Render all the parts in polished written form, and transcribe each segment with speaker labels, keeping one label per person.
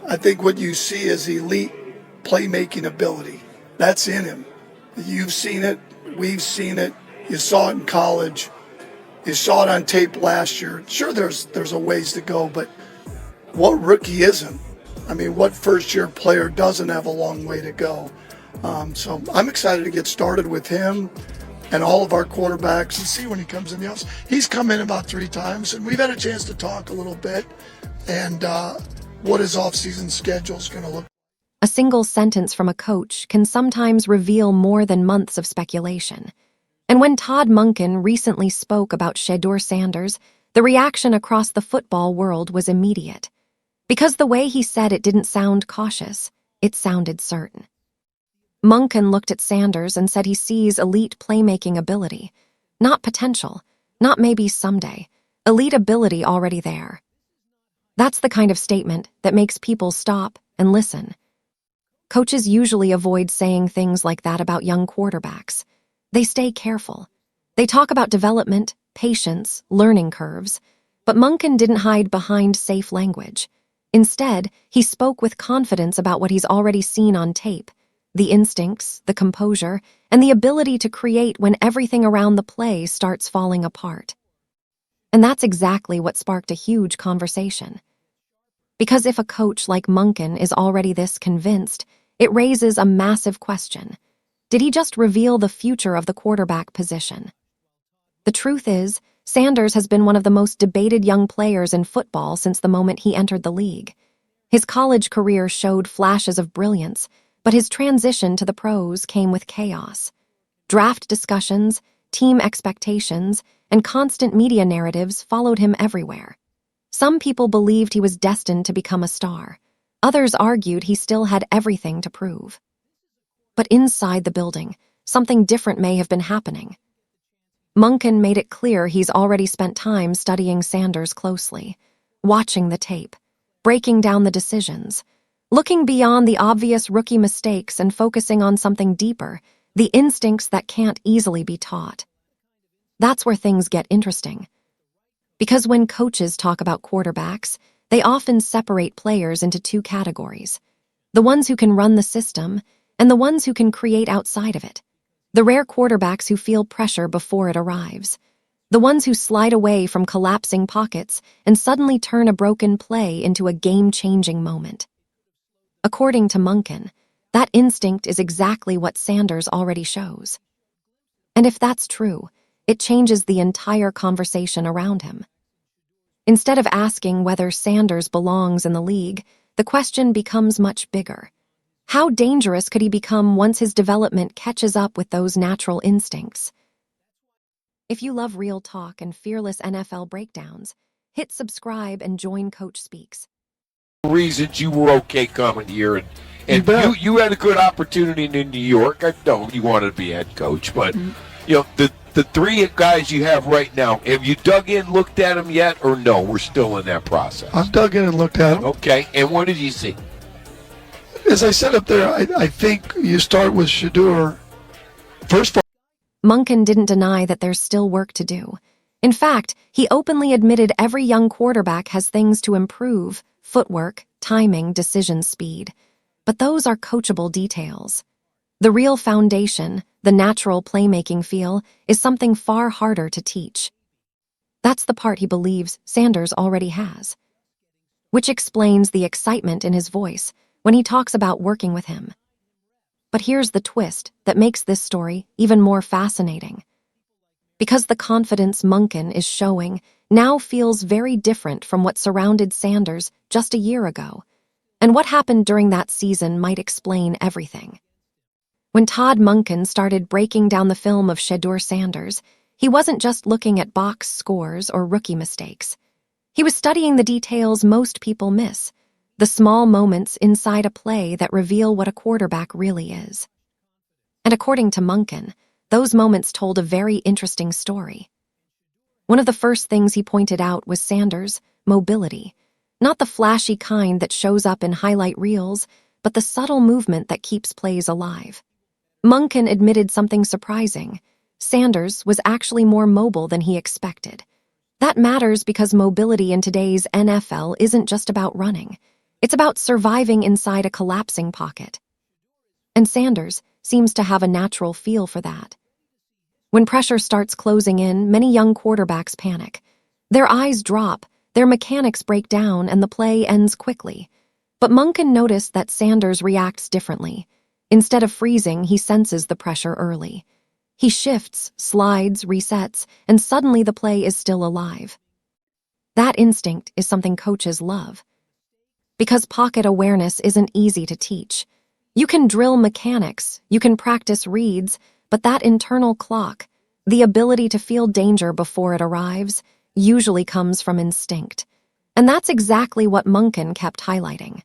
Speaker 1: I think what you see is elite playmaking ability. That's in him. You've seen it. We've seen it. You saw it in college. You saw it on tape last year. Sure, there's a ways to go, but what rookie isn't? I mean, what first-year player doesn't have a long way to go? So I'm excited to get started with him and all of our quarterbacks and see when he comes in the office. He's come in about 3 times, and we've had a chance to talk a little bit and what his off-season schedule is going to look like.
Speaker 2: A single sentence from a coach can sometimes reveal more than months of speculation. And when Todd Monken recently spoke about Shedeur Sanders, the reaction across the football world was immediate. Because the way he said it didn't sound cautious, it sounded certain. Monken looked at Sanders and said he sees elite playmaking ability. Not potential, not maybe someday. Elite ability already there. That's the kind of statement that makes people stop and listen. Coaches usually avoid saying things like that about young quarterbacks. They stay careful. They talk about development, patience, learning curves. But Monken didn't hide behind safe language. Instead, he spoke with confidence about what he's already seen on tape: the instincts, the composure, and the ability to create when everything around the play starts falling apart. And that's exactly what sparked a huge conversation. Because if a coach like Monken is already this convinced, it raises a massive question. Did he just reveal the future of the quarterback position? The truth is, Sanders has been one of the most debated young players in football since the moment he entered the league. His college career showed flashes of brilliance, but his transition to the pros came with chaos. Draft discussions, team expectations, and constant media narratives followed him everywhere. Some people believed he was destined to become a star. Others argued he still had everything to prove. But inside the building, something different may have been happening. Monken made it clear he's already spent time studying Sanders closely, watching the tape, breaking down the decisions, looking beyond the obvious rookie mistakes and focusing on something deeper, the instincts that can't easily be taught. That's where things get interesting. Because when coaches talk about quarterbacks, they often separate players into 2 categories: the ones who can run the system and the ones who can create outside of it. The rare quarterbacks who feel pressure before it arrives. The ones who slide away from collapsing pockets and suddenly turn a broken play into a game-changing moment. According to Monken, that instinct is exactly what Sanders already shows. And if that's true, it changes the entire conversation around him. Instead of asking whether Sanders belongs in the league, the question becomes much bigger. How dangerous could he become once his development catches up with those natural instincts? If you love real talk and fearless NFL breakdowns, hit subscribe and join Coach Speaks.
Speaker 3: Reasons you were okay coming here, and you had a good opportunity in New York. I know you wanted to be head coach, but you know the 3 guys you have right now, have you dug in, looked at them yet, or no? We're still in that process.
Speaker 1: I've dug in and looked at them.
Speaker 3: Okay, and what did you see?
Speaker 1: As I said up there, I think you start with Shedeur. First of all,
Speaker 2: Monken didn't deny that there's still work to do. In fact, he openly admitted every young quarterback has things to improve: footwork, timing, decision speed. But those are coachable details. The real foundation, the natural playmaking feel, is something far harder to teach. That's the part he believes Sanders already has. Which explains the excitement in his voice when he talks about working with him. But here's the twist that makes this story even more fascinating. Because the confidence Monken is showing now feels very different from what surrounded Sanders just a year ago, and what happened during that season might explain everything. When Todd Monken started breaking down the film of Shedeur Sanders, he wasn't just looking at box scores or rookie mistakes. He was studying the details most people miss, the small moments inside a play that reveal what a quarterback really is. And according to Monken, those moments told a very interesting story. One of the first things he pointed out was Sanders' mobility, not the flashy kind that shows up in highlight reels, but the subtle movement that keeps plays alive. Monken admitted something surprising. Sanders was actually more mobile than he expected. That matters because mobility in today's NFL isn't just about running. It's about surviving inside a collapsing pocket. And Sanders seems to have a natural feel for that. When pressure starts closing in, many young quarterbacks panic. Their eyes drop, their mechanics break down, and the play ends quickly. But Monken noticed that Sanders reacts differently. Instead of freezing, he senses the pressure early. He shifts, slides, resets, and suddenly the play is still alive. That instinct is something coaches love. Because pocket awareness isn't easy to teach. You can drill mechanics, you can practice reads, but that internal clock, the ability to feel danger before it arrives, usually comes from instinct. And that's exactly what Monken kept highlighting.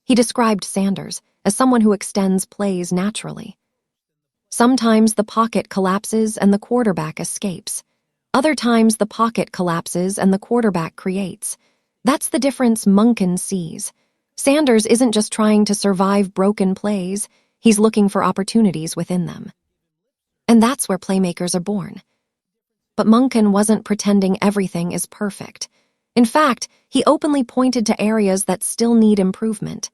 Speaker 2: He described Sanders as someone who extends plays naturally. Sometimes the pocket collapses and the quarterback escapes. Other times the pocket collapses and the quarterback creates. That's the difference Monken sees. Sanders isn't just trying to survive broken plays, he's looking for opportunities within them. And that's where playmakers are born. But Monken wasn't pretending everything is perfect. In fact, he openly pointed to areas that still need improvement.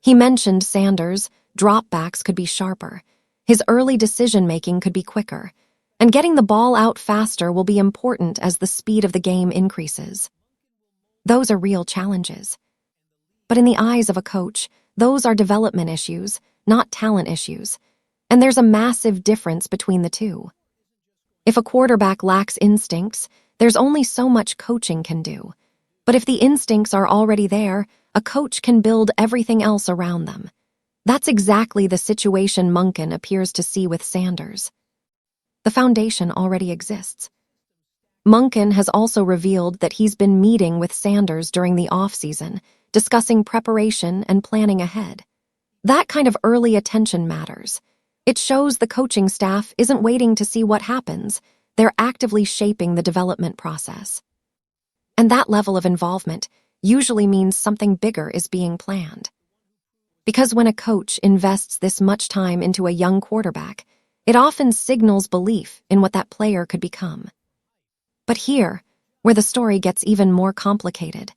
Speaker 2: He mentioned Sanders' dropbacks could be sharper, his early decision-making could be quicker, and getting the ball out faster will be important as the speed of the game increases. Those are real challenges. But in the eyes of a coach, those are development issues, not talent issues. And there's a massive difference between the two. If a quarterback lacks instincts, there's only so much coaching can do. But if the instincts are already there, a coach can build everything else around them. That's exactly the situation Monken appears to see with Sanders. The foundation already exists. Monken has also revealed that he's been meeting with Sanders during the off-season, discussing preparation and planning ahead. That kind of early attention matters. It shows the coaching staff isn't waiting to see what happens, they're actively shaping the development process. And that level of involvement usually means something bigger is being planned. Because when a coach invests this much time into a young quarterback, it often signals belief in what that player could become. But here, where the story gets even more complicated.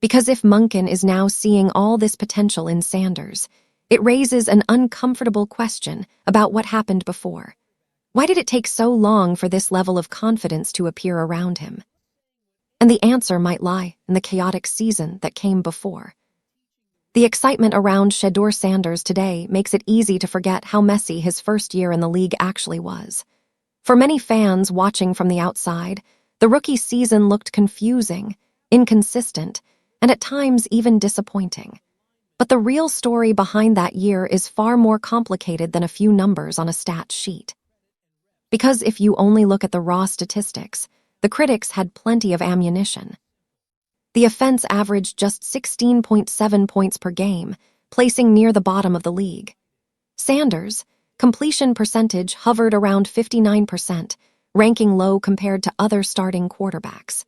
Speaker 2: Because if Monken is now seeing all this potential in Sanders, it raises an uncomfortable question about what happened before. Why did it take so long for this level of confidence to appear around him? And the answer might lie in the chaotic season that came before. The excitement around Shedeur Sanders today makes it easy to forget how messy his first year in the league actually was. For many fans watching from the outside, the rookie season looked confusing, inconsistent, and at times even disappointing. But the real story behind that year is far more complicated than a few numbers on a stat sheet. Because if you only look at the raw statistics, the critics had plenty of ammunition. The offense averaged just 16.7 points per game, placing near the bottom of the league. Sanders' completion percentage hovered around 59%, ranking low compared to other starting quarterbacks.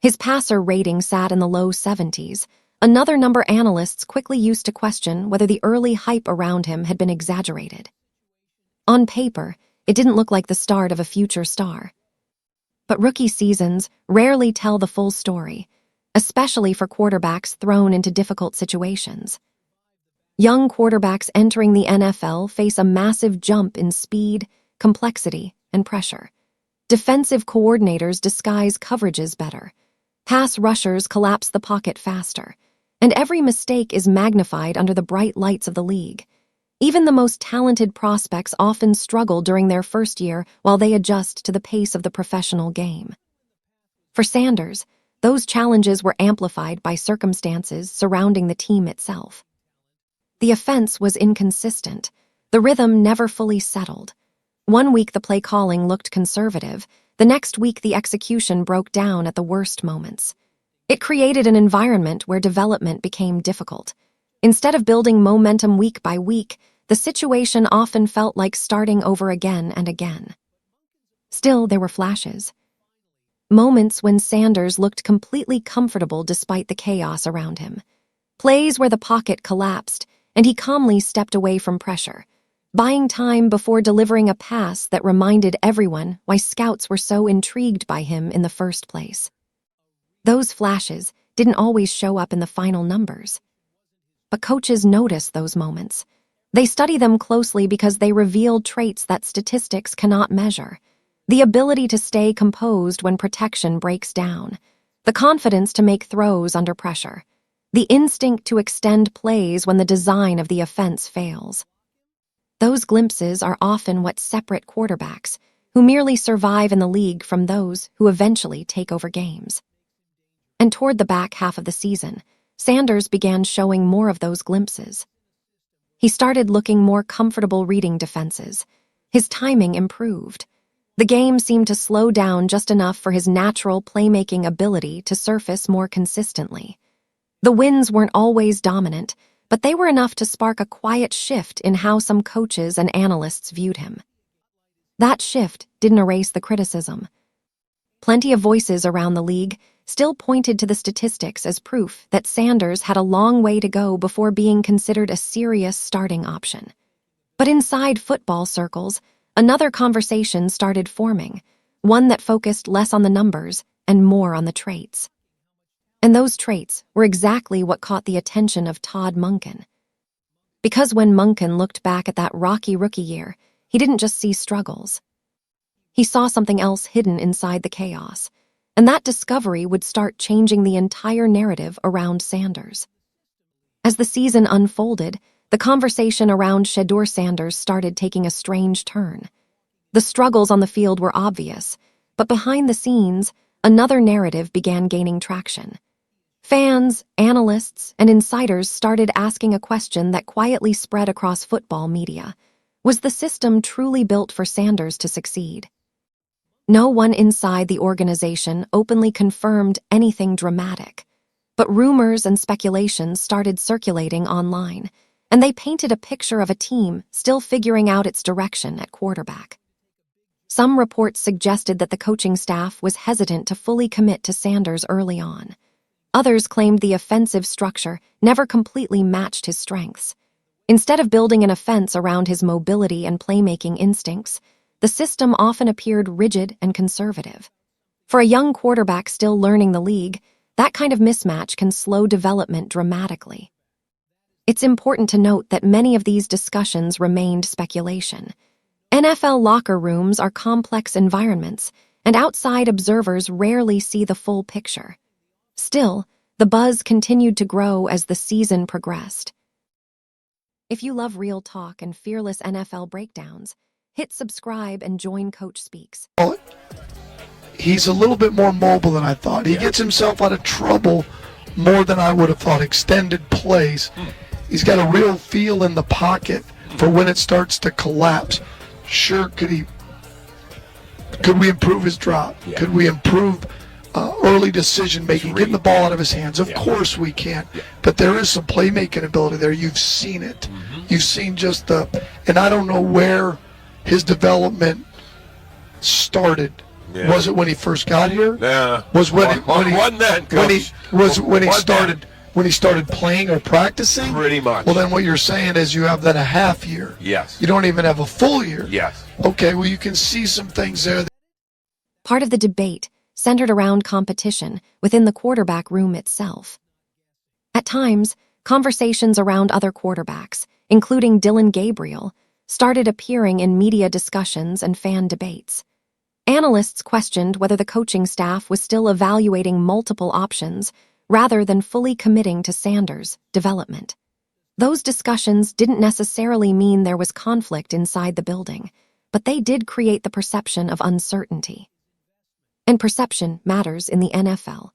Speaker 2: His passer rating sat in the low 70s, another number analysts quickly used to question whether the early hype around him had been exaggerated. On paper, it didn't look like the start of a future star. But rookie seasons rarely tell the full story, especially for quarterbacks thrown into difficult situations. Young quarterbacks entering the NFL face a massive jump in speed, complexity, and pressure. Defensive coordinators disguise coverages better. Pass rushers collapse the pocket faster. And every mistake is magnified under the bright lights of the league. Even the most talented prospects often struggle during their first year while they adjust to the pace of the professional game. For Sanders, those challenges were amplified by circumstances surrounding the team itself. The offense was inconsistent. The rhythm never fully settled. One week the play calling looked conservative. The next week the execution broke down at the worst moments. It created an environment where development became difficult. Instead of building momentum week by week, the situation often felt like starting over again and again. Still, there were flashes. Moments when Sanders looked completely comfortable despite the chaos around him. Plays where the pocket collapsed, and he calmly stepped away from pressure, buying time before delivering a pass that reminded everyone why scouts were so intrigued by him in the first place. Those flashes didn't always show up in the final numbers. But coaches notice those moments. They study them closely because they reveal traits that statistics cannot measure. The ability to stay composed when protection breaks down, the confidence to make throws under pressure, the instinct to extend plays when the design of the offense fails. Those glimpses are often what separate quarterbacks who merely survive in the league from those who eventually take over games. And toward the back half of the season, Sanders began showing more of those glimpses. He started looking more comfortable reading defenses. His timing improved. The game seemed to slow down just enough for his natural playmaking ability to surface more consistently. The wins weren't always dominant, but they were enough to spark a quiet shift in how some coaches and analysts viewed him. That shift didn't erase the criticism. Plenty of voices around the league still pointed to the statistics as proof that Sanders had a long way to go before being considered a serious starting option. But inside football circles, another conversation started forming, one that focused less on the numbers and more on the traits. And those traits were exactly what caught the attention of Todd Monken. Because when Monken looked back at that rocky rookie year, he didn't just see struggles. He saw something else hidden inside the chaos, and that discovery would start changing the entire narrative around Sanders. As the season unfolded, the conversation around Shedeur Sanders started taking a strange turn. The struggles on the field were obvious, but behind the scenes, another narrative began gaining traction. Fans, analysts, and insiders started asking a question that quietly spread across football media. Was the system truly built for Sanders to succeed? No one inside the organization openly confirmed anything dramatic, but rumors and speculations started circulating online, and they painted a picture of a team still figuring out its direction at quarterback. Some reports suggested that the coaching staff was hesitant to fully commit to Sanders early on. Others claimed the offensive structure never completely matched his strengths. Instead of building an offense around his mobility and playmaking instincts, the system often appeared rigid and conservative. For a young quarterback still learning the league, that kind of mismatch can slow development dramatically. It's important to note that many of these discussions remained speculation. NFL locker rooms are complex environments, and outside observers rarely see the full picture. Still, the buzz continued to grow as the season progressed. If you love real talk and fearless NFL breakdowns, hit subscribe and join Coach Speaks.
Speaker 1: He's a little bit more mobile than I thought. He gets himself out of trouble more than I would have thought. Extended plays. He's got a real feel in the pocket for when it starts to collapse. Sure, could we improve his drop?
Speaker 3: Yeah.
Speaker 1: Could we improve early decision making, getting the ball out of his hands? Of course we can. But there is some playmaking ability there. You've seen it. You've seen just and I don't know where his development started.
Speaker 3: Yeah.
Speaker 1: Was it when he first got here?
Speaker 3: Yeah.
Speaker 1: Was when he started playing or practicing?
Speaker 3: Pretty much.
Speaker 1: Well, then what you're saying is you have then a half year.
Speaker 3: Yes.
Speaker 1: You don't even have a full year.
Speaker 3: Yes.
Speaker 1: Okay, well, you can see some things there.
Speaker 2: Part of the debate centered around competition within the quarterback room itself. At times, conversations around other quarterbacks, including Dylan Gabriel, started appearing in media discussions and fan debates. Analysts questioned whether the coaching staff was still evaluating multiple options rather than fully committing to Sanders' development. Those discussions didn't necessarily mean there was conflict inside the building, but they did create the perception of uncertainty. And perception matters in the NFL.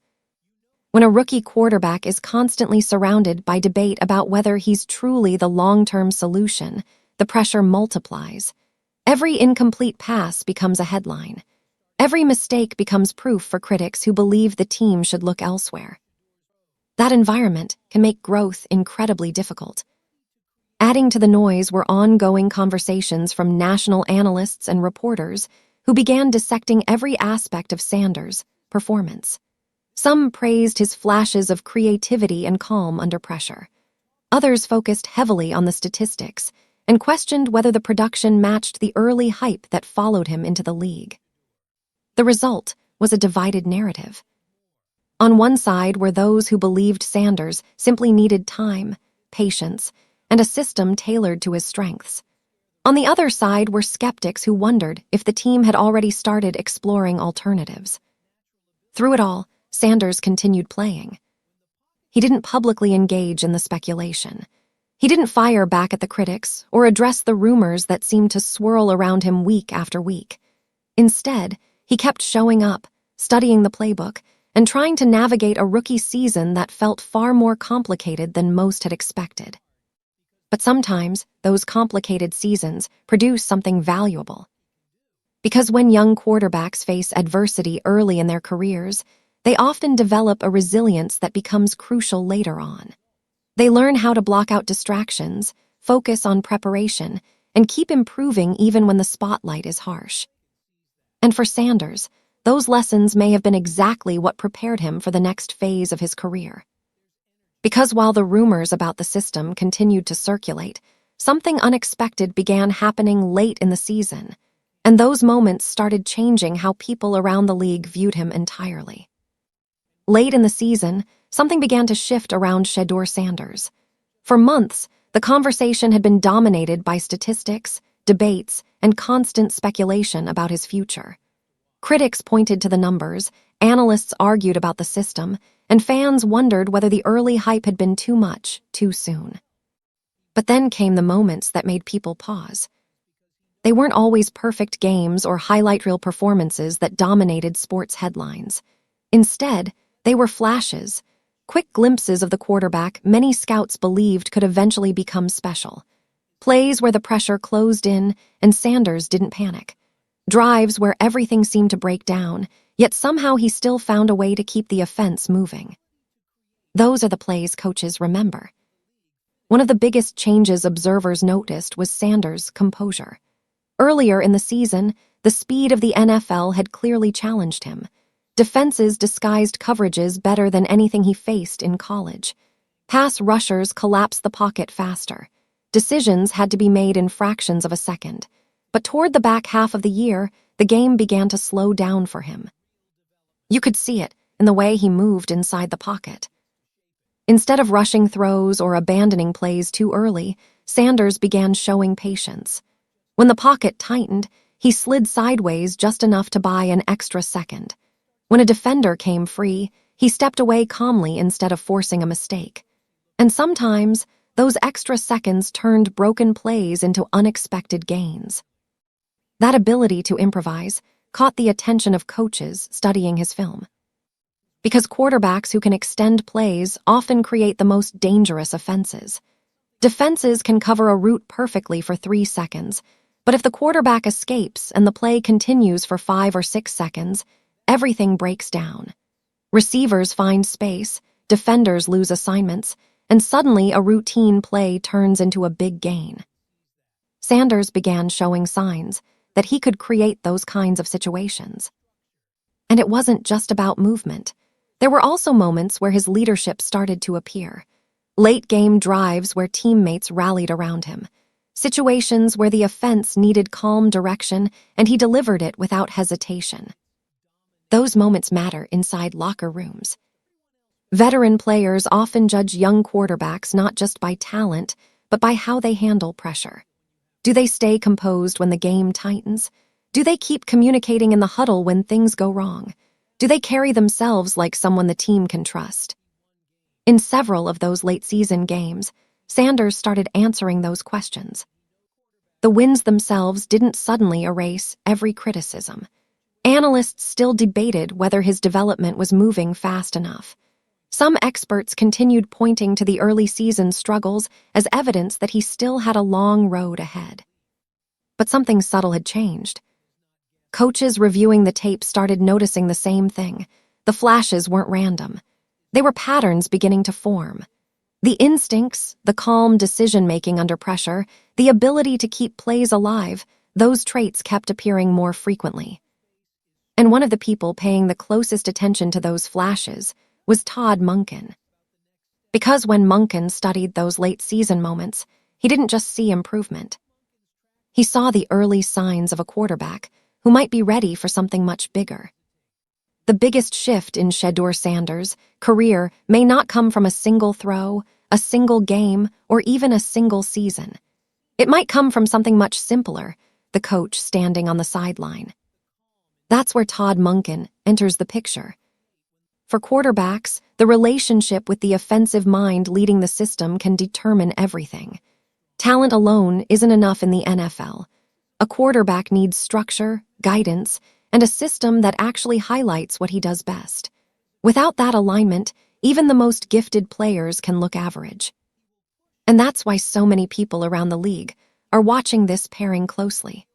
Speaker 2: When a rookie quarterback is constantly surrounded by debate about whether he's truly the long-term solution, the pressure multiplies. Every incomplete pass becomes a headline. Every mistake becomes proof for critics who believe the team should look elsewhere. That environment can make growth incredibly difficult. Adding to the noise were ongoing conversations from national analysts and reporters who began dissecting every aspect of Sanders' performance. Some praised his flashes of creativity and calm under pressure. Others focused heavily on the statistics and questioned whether the production matched the early hype that followed him into the league. The result was a divided narrative. On one side were those who believed Sanders simply needed time, patience, and a system tailored to his strengths. On the other side were skeptics who wondered if the team had already started exploring alternatives. Through it all, Sanders continued playing. He didn't publicly engage in the speculation. He didn't fire back at the critics or address the rumors that seemed to swirl around him week after week. Instead, he kept showing up, studying the playbook, and trying to navigate a rookie season that felt far more complicated than most had expected. But sometimes, those complicated seasons produce something valuable. Because when young quarterbacks face adversity early in their careers, they often develop a resilience that becomes crucial later on. They learn how to block out distractions, focus on preparation, and keep improving even when the spotlight is harsh. And for Sanders, those lessons may have been exactly what prepared him for the next phase of his career. Because while the rumors about the system continued to circulate, something unexpected began happening late in the season, and those moments started changing how people around the league viewed him entirely. Late in the season, something began to shift around Shedeur Sanders. For months, the conversation had been dominated by statistics, debates, and constant speculation about his future. Critics pointed to the numbers, analysts argued about the system, and fans wondered whether the early hype had been too much, too soon. But then came the moments that made people pause. They weren't always perfect games or highlight reel performances that dominated sports headlines. Instead, they were flashes, quick glimpses of the quarterback many scouts believed could eventually become special. Plays where the pressure closed in and Sanders didn't panic. Drives where everything seemed to break down, yet somehow he still found a way to keep the offense moving. Those are the plays coaches remember. One of the biggest changes observers noticed was Sanders' composure. Earlier in the season, the speed of the NFL had clearly challenged him. Defenses disguised coverages better than anything he faced in college. Pass rushers collapsed the pocket faster. Decisions had to be made in fractions of a second. But toward the back half of the year, the game began to slow down for him. You could see it in the way he moved inside the pocket. Instead of rushing throws or abandoning plays too early, Sanders began showing patience. When the pocket tightened, he slid sideways just enough to buy an extra second. When a defender came free, he stepped away calmly instead of forcing a mistake. And sometimes, those extra seconds turned broken plays into unexpected gains. That ability to improvise caught the attention of coaches studying his film. Because quarterbacks who can extend plays often create the most dangerous offenses. Defenses can cover a route perfectly for 3 seconds, but if the quarterback escapes and the play continues for 5 or 6 seconds, everything breaks down. Receivers find space, defenders lose assignments, and suddenly a routine play turns into a big gain. Sanders began showing signs that he could create those kinds of situations. And it wasn't just about movement. There were also moments where his leadership started to appear. Late-game drives where teammates rallied around him. Situations where the offense needed calm direction and he delivered it without hesitation. Those moments matter inside locker rooms. Veteran players often judge young quarterbacks not just by talent, but by how they handle pressure. Do they stay composed when the game tightens? Do they keep communicating in the huddle when things go wrong? Do they carry themselves like someone the team can trust? In several of those late-season games, Sanders started answering those questions. The wins themselves didn't suddenly erase every criticism. Analysts still debated whether his development was moving fast enough. Some experts continued pointing to the early season struggles as evidence that he still had a long road ahead. But something subtle had changed. Coaches reviewing the tape started noticing the same thing. The flashes weren't random. They were patterns beginning to form. The instincts, the calm decision-making under pressure, the ability to keep plays alive, those traits kept appearing more frequently. And one of the people paying the closest attention to those flashes was Todd Monken. Because when Monken studied those late-season moments, he didn't just see improvement. He saw the early signs of a quarterback who might be ready for something much bigger. The biggest shift in Shedeur Sanders' career may not come from a single throw, a single game, or even a single season. It might come from something much simpler, the coach standing on the sideline. That's where Todd Monken enters the picture. For quarterbacks, the relationship with the offensive mind leading the system can determine everything. Talent alone isn't enough in the NFL. A quarterback needs structure, guidance, and a system that actually highlights what he does best. Without that alignment, even the most gifted players can look average. And that's why so many people around the league are watching this pairing closely.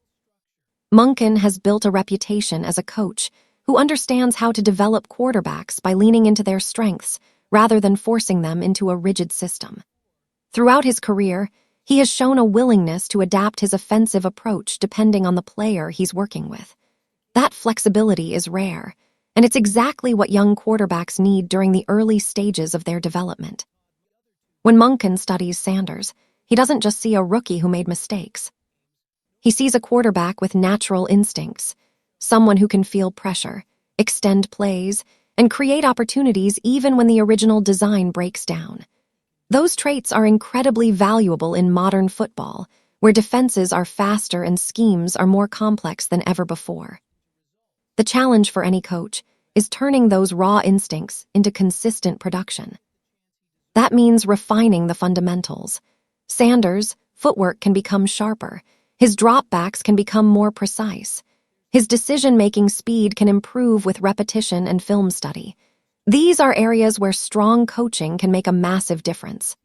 Speaker 2: Monken has built a reputation as a coach who understands how to develop quarterbacks by leaning into their strengths rather than forcing them into a rigid system. Throughout his career, he has shown a willingness to adapt his offensive approach depending on the player he's working with. That flexibility is rare, and it's exactly what young quarterbacks need during the early stages of their development. When Monken studies Sanders, he doesn't just see a rookie who made mistakes. He sees a quarterback with natural instincts, someone who can feel pressure, extend plays, and create opportunities even when the original design breaks down. Those traits are incredibly valuable in modern football, where defenses are faster and schemes are more complex than ever before. The challenge for any coach is turning those raw instincts into consistent production. That means refining the fundamentals. Sanders' footwork can become sharper, his dropbacks can become more precise. His decision-making speed can improve with repetition and film study. These are areas where strong coaching can make a massive difference.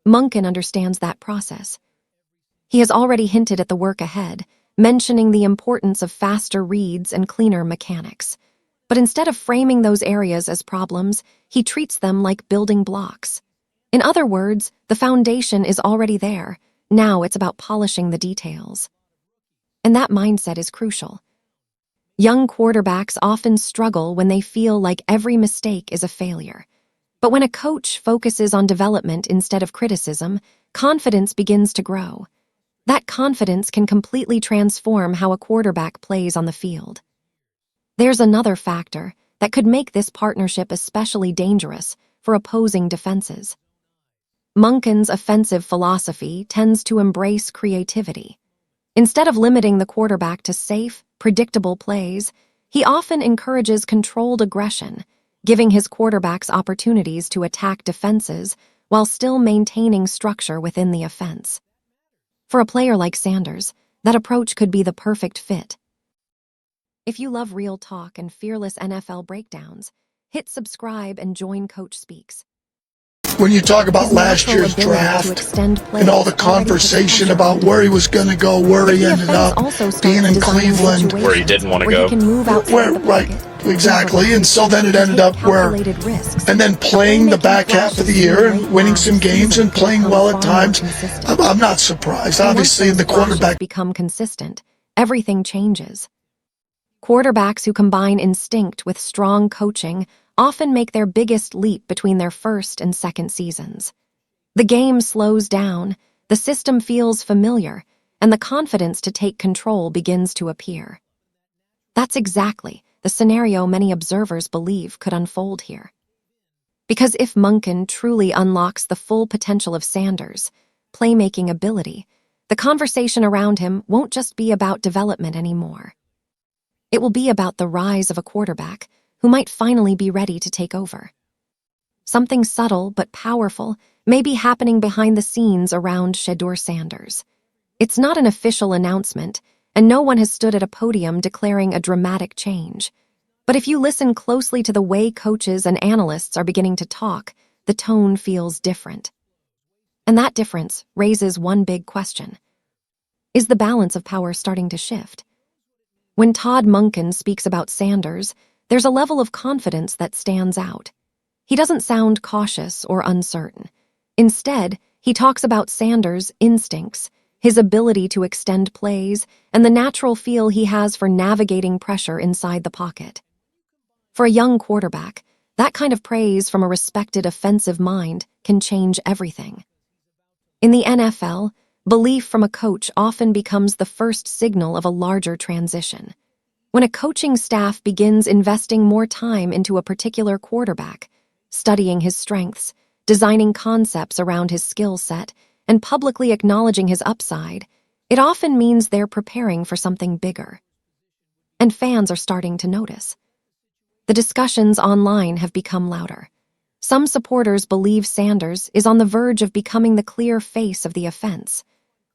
Speaker 2: Monken understands that process. He has already hinted at the work ahead, mentioning the importance of faster reads and cleaner mechanics. But instead of framing those areas as problems, he treats them like building blocks. In other words, the foundation is already there. Now it's about polishing the details. And that mindset is crucial. Young quarterbacks often struggle when they feel like every mistake is a failure. But when a coach focuses on development instead of criticism, confidence begins to grow. That confidence can completely transform how a quarterback plays on the field. There's another factor that could make this partnership especially dangerous for opposing defenses. Monken's offensive philosophy tends to embrace creativity. Instead of limiting the quarterback to safe, predictable plays, he often encourages controlled aggression, giving his quarterbacks opportunities to attack defenses while still maintaining structure within the offense. For a player like Sanders, that approach could be the perfect fit. If you love real talk and fearless NFL breakdowns, hit subscribe and join Coach Speaks.
Speaker 1: When you talk about last year's draft and all the conversation about where he was going to go, where he ended up, being in Cleveland,
Speaker 4: where he didn't want to go.
Speaker 1: Right, exactly. And so then it ended up where, and then playing the back half of the year and winning some games and playing well at times. I'm not surprised. Obviously, the quarterback
Speaker 2: become consistent, everything changes. Quarterbacks who combine instinct with strong coaching often make their biggest leap between their first and second seasons. The game slows down, the system feels familiar, and the confidence to take control begins to appear. That's exactly the scenario many observers believe could unfold here. Because if Monken truly unlocks the full potential of Sanders' playmaking ability, the conversation around him won't just be about development anymore. It will be about the rise of a quarterback who might finally be ready to take over. Something subtle but powerful may be happening behind the scenes around Shedeur Sanders. It's not an official announcement, and no one has stood at a podium declaring a dramatic change. But if you listen closely to the way coaches and analysts are beginning to talk, the tone feels different. And that difference raises one big question. Is the balance of power starting to shift? When Todd Monken speaks about Sanders, there's a level of confidence that stands out. He doesn't sound cautious or uncertain. Instead, he talks about Sanders' instincts, his ability to extend plays, and the natural feel he has for navigating pressure inside the pocket. For a young quarterback, that kind of praise from a respected offensive mind can change everything. In the NFL, belief from a coach often becomes the first signal of a larger transition. When a coaching staff begins investing more time into a particular quarterback, studying his strengths, designing concepts around his skill set, and publicly acknowledging his upside, it often means they're preparing for something bigger. And fans are starting to notice. The discussions online have become louder. Some supporters believe Sanders is on the verge of becoming the clear face of the offense.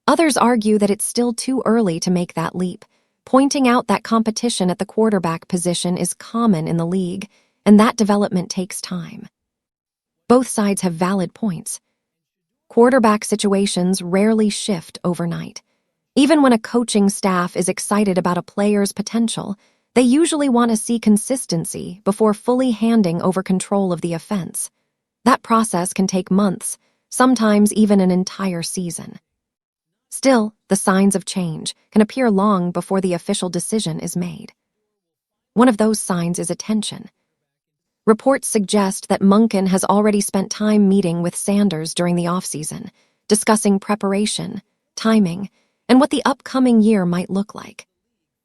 Speaker 2: Others argue that it's still too early to make that leap, pointing out that competition at the quarterback position is common in the league, and that development takes time. Both sides have valid points. Quarterback situations rarely shift overnight. Even when a coaching staff is excited about a player's potential, they usually want to see consistency before fully handing over control of the offense. That process can take months, sometimes even an entire season. Still, the signs of change can appear long before the official decision is made. One of those signs is attention. Reports suggest that Monken has already spent time meeting with Sanders during the offseason, discussing preparation, timing, and what the upcoming year might look like.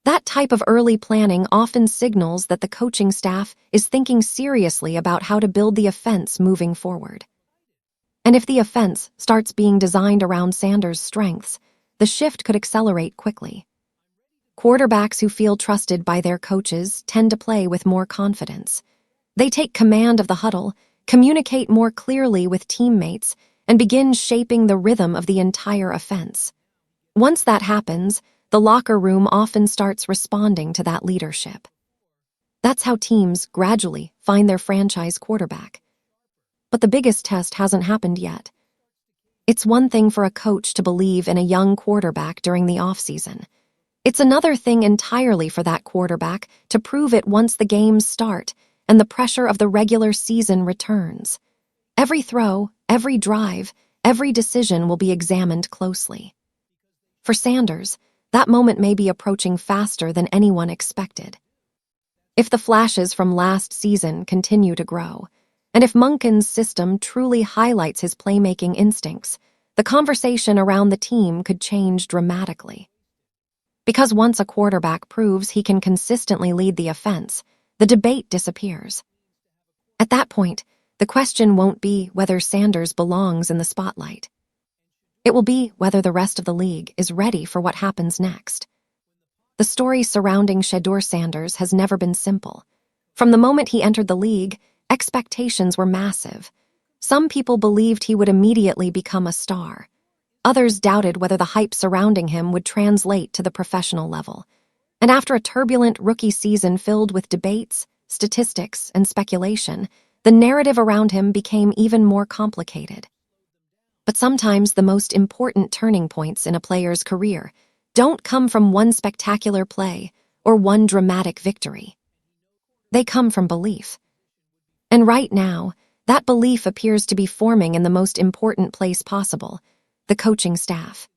Speaker 2: That type of early planning often signals that the coaching staff is thinking seriously about how to build the offense moving forward. And if the offense starts being designed around Sanders' strengths, the shift could accelerate quickly. Quarterbacks who feel trusted by their coaches tend to play with more confidence. They take command of the huddle, communicate more clearly with teammates, and begin shaping the rhythm of the entire offense. Once that happens, the locker room often starts responding to that leadership. That's how teams gradually find their franchise quarterback. But the biggest test hasn't happened yet. It's one thing for a coach to believe in a young quarterback during the offseason. It's another thing entirely for that quarterback to prove it once the games start and the pressure of the regular season returns. Every throw, every drive, every decision will be examined closely. For Sanders, that moment may be approaching faster than anyone expected. If the flashes from last season continue to grow, and if Monken's system truly highlights his playmaking instincts, the conversation around the team could change dramatically. Because once a quarterback proves he can consistently lead the offense, the debate disappears. At that point, the question won't be whether Sanders belongs in the spotlight. It will be whether the rest of the league is ready for what happens next. The story surrounding Shedeur Sanders has never been simple. From the moment he entered the league, expectations were massive. Some people believed he would immediately become a star. Others doubted whether the hype surrounding him would translate to the professional level. And after a turbulent rookie season filled with debates, statistics, and speculation, the narrative around him became even more complicated. But sometimes the most important turning points in a player's career don't come from one spectacular play or one dramatic victory. They come from belief. And right now, that belief appears to be forming in the most important place possible, the coaching staff.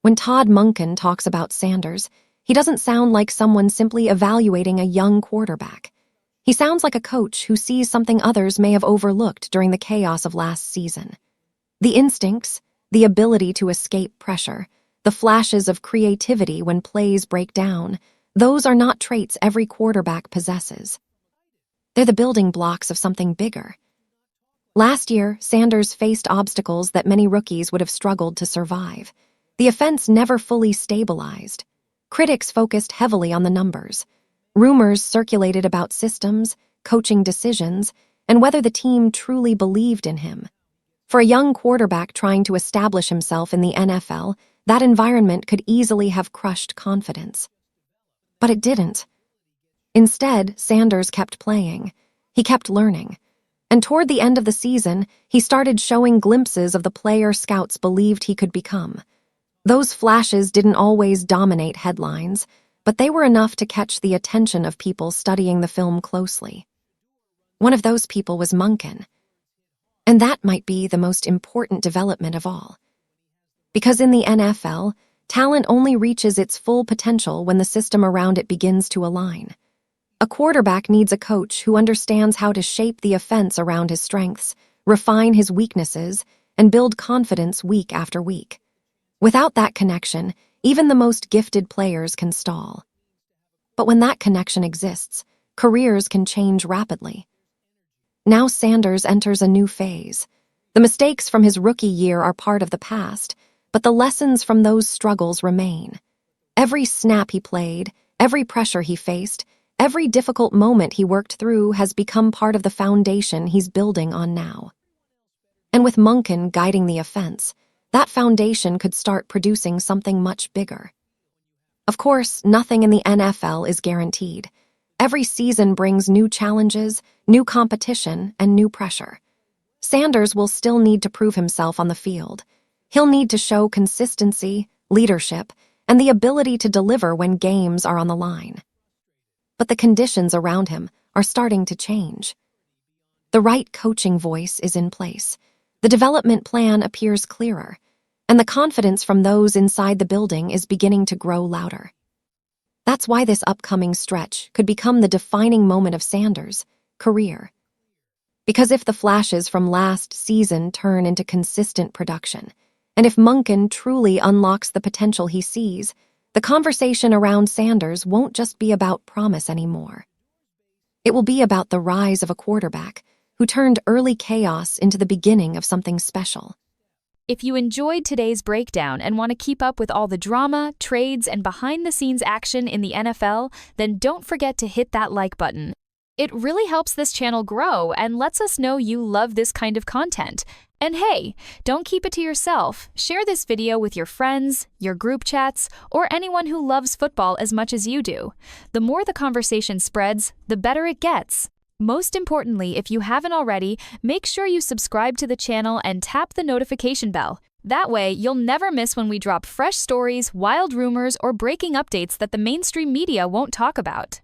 Speaker 2: When Todd Monken talks about Sanders, he doesn't sound like someone simply evaluating a young quarterback. He sounds like a coach who sees something others may have overlooked during the chaos of last season. The instincts, the ability to escape pressure, the flashes of creativity when plays break down, those are not traits every quarterback possesses. They're the building blocks of something bigger. Last year, Sanders faced obstacles that many rookies would have struggled to survive. The offense never fully stabilized. Critics focused heavily on the numbers. Rumors circulated about systems, coaching decisions, and whether the team truly believed in him. For a young quarterback trying to establish himself in the NFL, that environment could easily have crushed confidence. But it didn't. Instead, Sanders kept playing. He kept learning. And toward the end of the season, he started showing glimpses of the player scouts believed he could become. Those flashes didn't always dominate headlines, but they were enough to catch the attention of people studying the film closely. One of those people was Monken. And that might be the most important development of all. Because in the NFL, talent only reaches its full potential when the system around it begins to align. A quarterback needs a coach who understands how to shape the offense around his strengths, refine his weaknesses, and build confidence week after week. Without that connection, even the most gifted players can stall. But when that connection exists, careers can change rapidly. Now Sanders enters a new phase. The mistakes from his rookie year are part of the past, but the lessons from those struggles remain. Every snap he played, every pressure he faced, every difficult moment he worked through has become part of the foundation he's building on now. And with Monken guiding the offense, that foundation could start producing something much bigger. Of course, nothing in the NFL is guaranteed. Every season brings new challenges, new competition, and new pressure. Sanders will still need to prove himself on the field. He'll need to show consistency, leadership, and the ability to deliver when games are on the line. But the conditions around him are starting to change. The right coaching voice is in place. The development plan appears clearer, and the confidence from those inside the building is beginning to grow louder. That's why this upcoming stretch could become the defining moment of Sanders' career. Because if the flashes from last season turn into consistent production, and if Monken truly unlocks the potential he sees, the conversation around Sanders won't just be about promise anymore. It will be about the rise of a quarterback who turned early chaos into the beginning of something special.
Speaker 4: If you enjoyed today's breakdown and want to keep up with all the drama, trades, and behind-the-scenes action in the NFL, then don't forget to hit that like button. It really helps this channel grow and lets us know you love this kind of content. And hey, don't keep it to yourself. Share this video with your friends, your group chats, or anyone who loves football as much as you do. The more the conversation spreads, the better it gets. Most importantly, if you haven't already, make sure you subscribe to the channel and tap the notification bell. That way, you'll never miss when we drop fresh stories, wild rumors, or breaking updates that the mainstream media won't talk about.